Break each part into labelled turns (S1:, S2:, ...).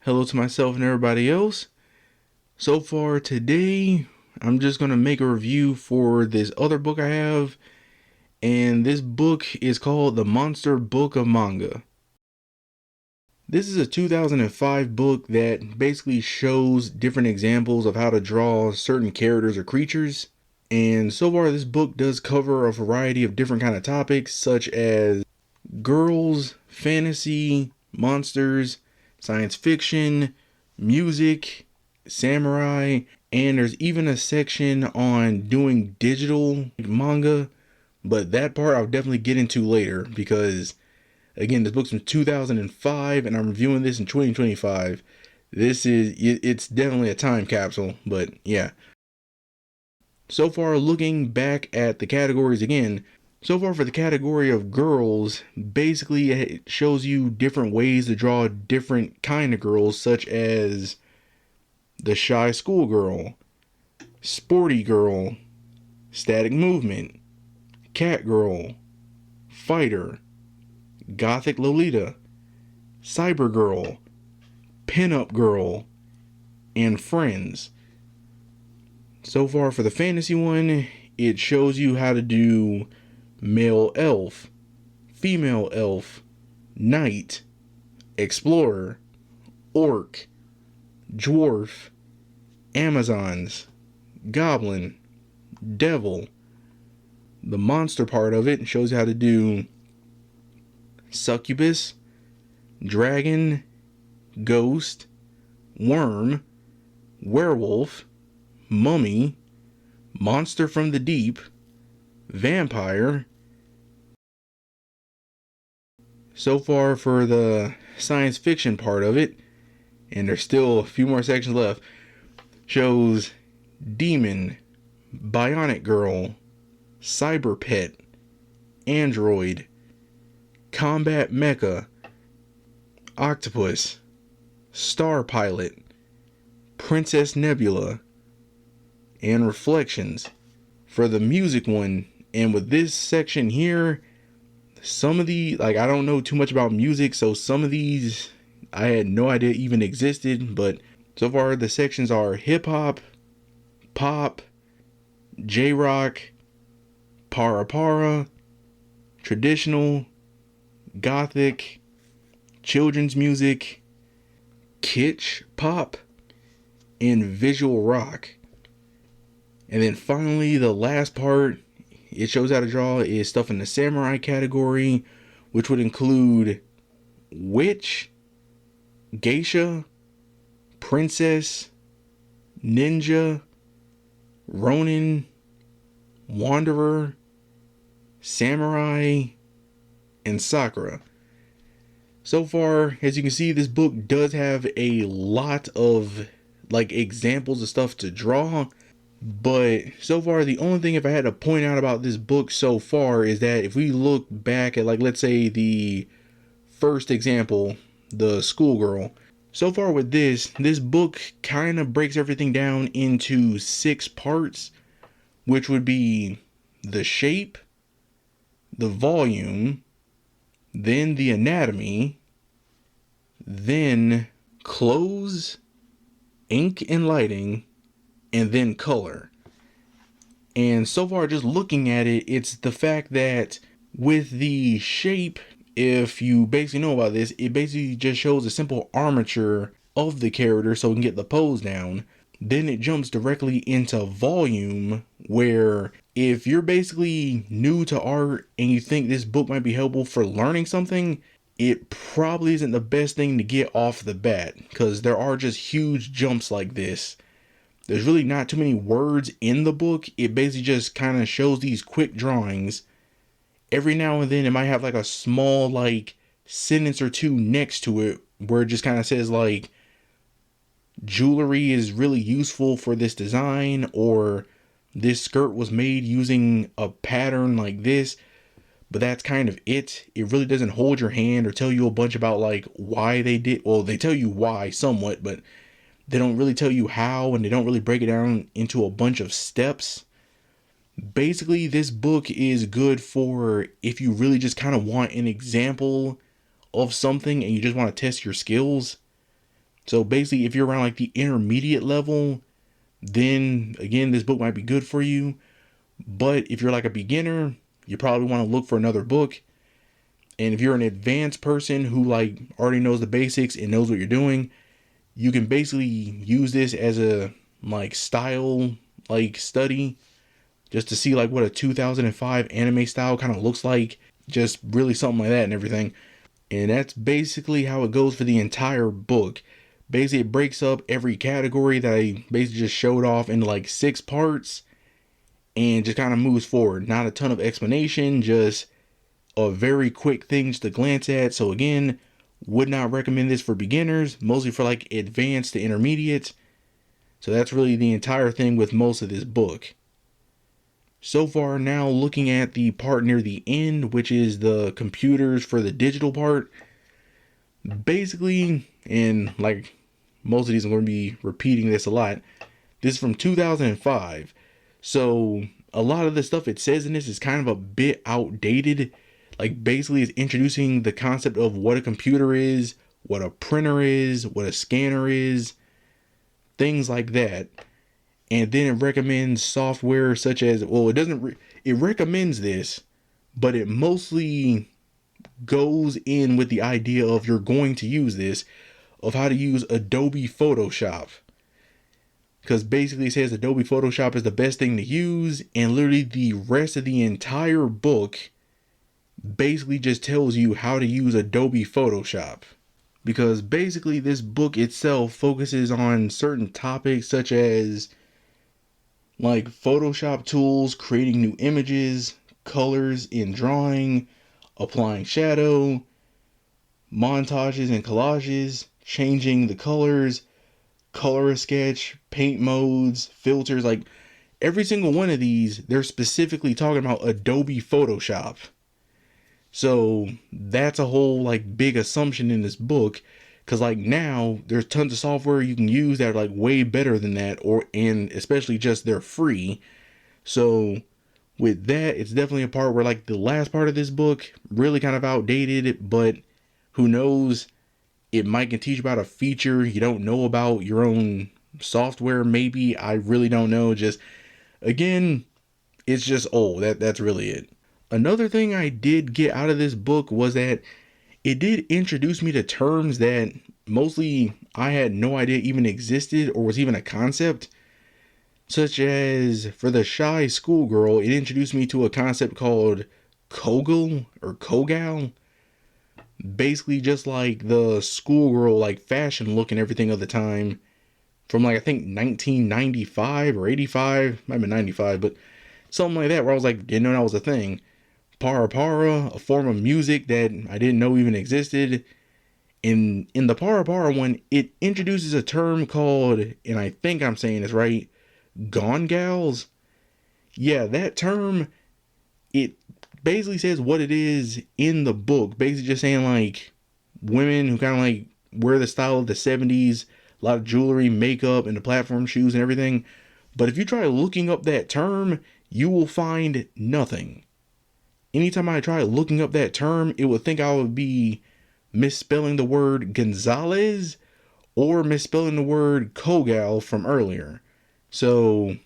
S1: Hello to myself and everybody else. So far today, I'm just going to make a review for this other book I have, and this book is called The Monster Book of Manga. This is a 2005 book that basically shows different examples of how to draw certain characters or creatures. And so far this book does cover a variety of different kind of topics such as girls, fantasy, monsters, science fiction, music, samurai, and there's even a section on doing digital manga, but that part I'll definitely get into later because again, this book's from 2005 and I'm reviewing this in 2025. It's definitely a time capsule, but yeah. So far, looking back at the categories again, so far for the category of girls, basically it shows you different ways to draw different kind of girls, such as the shy schoolgirl, sporty girl, static movement, cat girl, fighter, gothic Lolita, cyber girl, pinup girl, and friends. So far for the fantasy one, it shows you how to do male elf, female elf, knight, explorer, orc, dwarf, amazons, goblin, devil. The monster part of it shows you how to do succubus, dragon, ghost, worm, werewolf, mummy, monster from the deep, vampire. So far for the science fiction part of it, and there's still a few more sections left, shows demon, bionic girl, cyber pet, android, combat mecha, octopus, star pilot, princess nebula, and reflections. For the music one, and with this section here, some of the, I don't know too much about music, so some of these I had no idea even existed, but so far the sections are hip hop, pop, J-rock, para, traditional, gothic, children's music, kitsch pop, and visual rock. And then finally, the last part it shows how to draw is stuff in the samurai category, which would include witch, geisha, princess, ninja, ronin, wanderer, samurai, and sakura. So far, as you can see, this book does have a lot of examples of stuff to draw. But so far, the only thing if I had to point out about this book so far is that if we look back at let's say the first example, the schoolgirl. So far with this book kind of breaks everything down into 6 parts, which would be the shape, the volume, then the anatomy, then clothes, ink and lighting, and then color. And so far, just looking at it, it's the fact that with the shape, if you basically know about this, it basically just shows a simple armature of the character so we can get the pose down. Then it jumps directly into volume, where if you're basically new to art and you think this book might be helpful for learning something, it probably isn't the best thing to get off the bat, because there are just huge jumps like this. There's really not too many words in the book. It basically just kind of shows these quick drawings. Every now and then it might have a small sentence or two next to it where it just kind of says jewelry is really useful for this design, or this skirt was made using a pattern like this. But that's kind of it. It really doesn't hold your hand or tell you a bunch about why they did. Well, they tell you why somewhat, but they don't really tell you how, and they don't really break it down into a bunch of steps. Basically, this book is good for if you really just kind of want an example of something and you just want to test your skills. So basically, if you're around like the intermediate level, then again, this book might be good for you. But if you're like a beginner, you probably want to look for another book. And if you're an advanced person who like already knows the basics and knows what you're doing, you can basically use this as a like style like study, just to see like what a 2005 anime style kind of looks like, just really something like that and everything. And that's basically how it goes for the entire book. Basically, it breaks up every category that I basically just showed off into like 6 parts, and just kind of moves forward. Not a ton of explanation, just a very quick things to glance at. So again, would not recommend this for beginners, mostly for like advanced to intermediate. So that's really the entire thing with most of this book. So far now, looking at the part near the end, which is the computers for the digital part, basically, and like most of these I'm going to be repeating this a lot, this is from 2005. So a lot of the stuff it says in this is kind of a bit outdated. Like basically it's introducing the concept of what a computer is, what a printer is, what a scanner is, things like that. And then it recommends software such as, well, it recommends this, but it mostly goes in with the idea of you're going to use this, of how to use Adobe Photoshop. Because basically it says Adobe Photoshop is the best thing to use, and literally the rest of the entire book basically just tells you how to use Adobe Photoshop. Because basically this book itself focuses on certain topics such as like Photoshop tools, creating new images, colors in drawing, applying shadow, montages and collages, changing the colors, color sketch, paint modes, filters. Like every single one of these, they're specifically talking about Adobe Photoshop. So that's a whole like big assumption in this book, because like now there's tons of software you can use that are like way better than that, or and especially just they're free. So with that, it's definitely a part where like the last part of this book really kind of outdated, but who knows, it might can teach about a feature you don't know about your own software. Maybe, I really don't know. Just again, it's just old. That's really it. Another thing I did get out of this book was that it did introduce me to terms that mostly I had no idea even existed or was even a concept. Such as, for the shy schoolgirl, it introduced me to a concept called Kogel or Kogal. Basically just like the schoolgirl like fashion look and everything of the time from like I think 1995 or 85, might have been 95, but something like that, where I was like, didn't know that was a thing. Para para, a form of music that I didn't know even existed. In the para para one, it introduces a term called, and I think I'm saying this right, gone gals. Yeah, that term, it basically says what it is in the book. Basically just saying like women who kind of like wear the style of the 70s, a lot of jewelry, makeup, and the platform shoes and everything. But if you try looking up that term, you will find nothing. Anytime I try looking up that term, it would think I would be misspelling the word Gonzalez or misspelling the word Kogal from earlier. So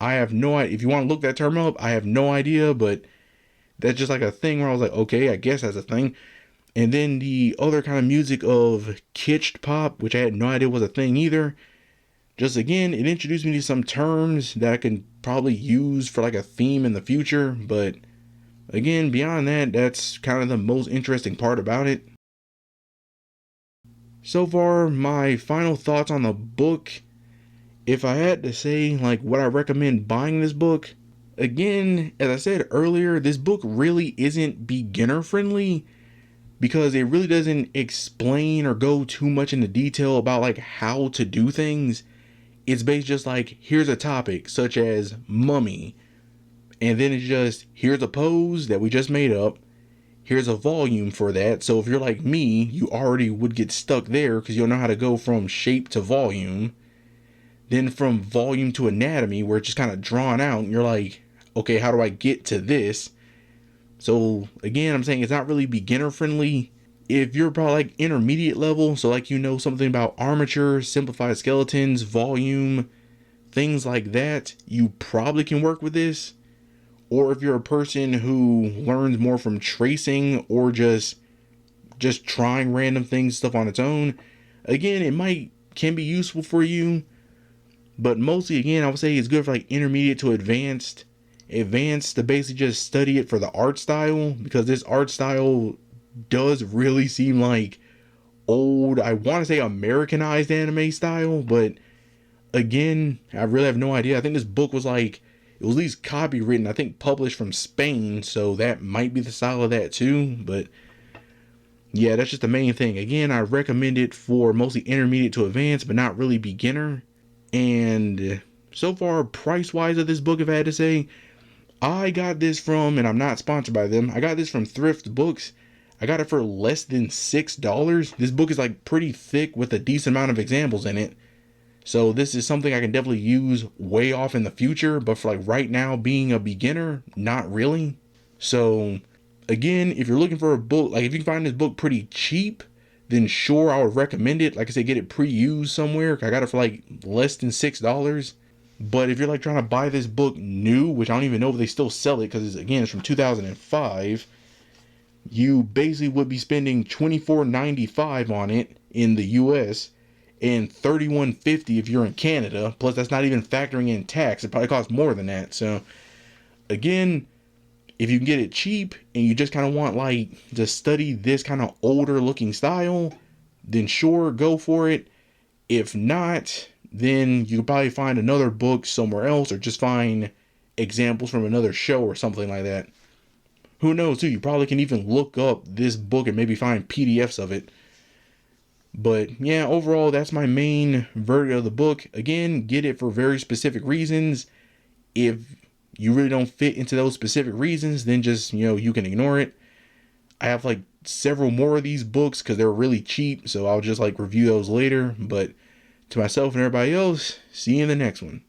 S1: I have no idea. If you want to look that term up, I have no idea, but that's just like a thing where I was like, okay, I guess that's a thing. And then the other kind of music of kitsch pop, which I had no idea was a thing either. Just again, it introduced me to some terms that I can probably use for like a theme in the future, but again, beyond that, that's kind of the most interesting part about it. So far, my final thoughts on the book. If I had to say, like, would I recommend buying this book? Again, as I said earlier, this book really isn't beginner friendly because it really doesn't explain or go too much into detail about like how to do things. It's based just like, here's a topic such as mummy, and then it's just, here's a pose that we just made up. Here's a volume for that. So if you're like me, you already would get stuck there because you'll know how to go from shape to volume. Then from volume to anatomy, where it's just kind of drawn out, and you're like, okay, how do I get to this? So again, I'm saying it's not really beginner friendly. If you're probably like intermediate level, so like you know something about armature, simplified skeletons, volume, things like that, you probably can work with this. Or if you're a person who learns more from tracing or just trying random things, stuff on its own, again, it might can be useful for you. But mostly, again, I would say it's good for like intermediate to advanced. Advanced to basically just study it for the art style, because this art style does really seem like old, I want to say Americanized anime style, but again, I really have no idea. I think this book was like, it was at least copywritten, I think published from Spain, so that might be the style of that too. But yeah, that's just the main thing. Again, I recommend it for mostly intermediate to advanced, but not really beginner. And so far, price wise of this book, if I had to say, I got this from, and I'm not sponsored by them, I got this from Thrift Books. I got it for less than $6. This book is like pretty thick with a decent amount of examples in it. So this is something I can definitely use way off in the future, but for like right now being a beginner, not really. So again, if you're looking for a book, like if you can find this book pretty cheap, then sure, I would recommend it. Like I said, get it pre-used somewhere. I got it for like less than $6. But if you're like trying to buy this book new, which I don't even know if they still sell it, because again, it's from 2005, you basically would be spending $24.95 on it in the US and $31.50 if you're in Canada. Plus, that's not even factoring in tax. It probably costs more than that. So, again, if you can get it cheap and you just kind of want like to study this kind of older looking style, then sure, go for it. If not, then you could probably find another book somewhere else, or just find examples from another show or something like that. Who knows too, you probably can even look up this book and maybe find PDFs of it. But yeah, overall, that's my main verdict of the book. Again, get it for very specific reasons. If you really don't fit into those specific reasons, then just, you can ignore it. I have like several more of these books because they're really cheap, so I'll just like review those later. But to myself and everybody else, see you in the next one.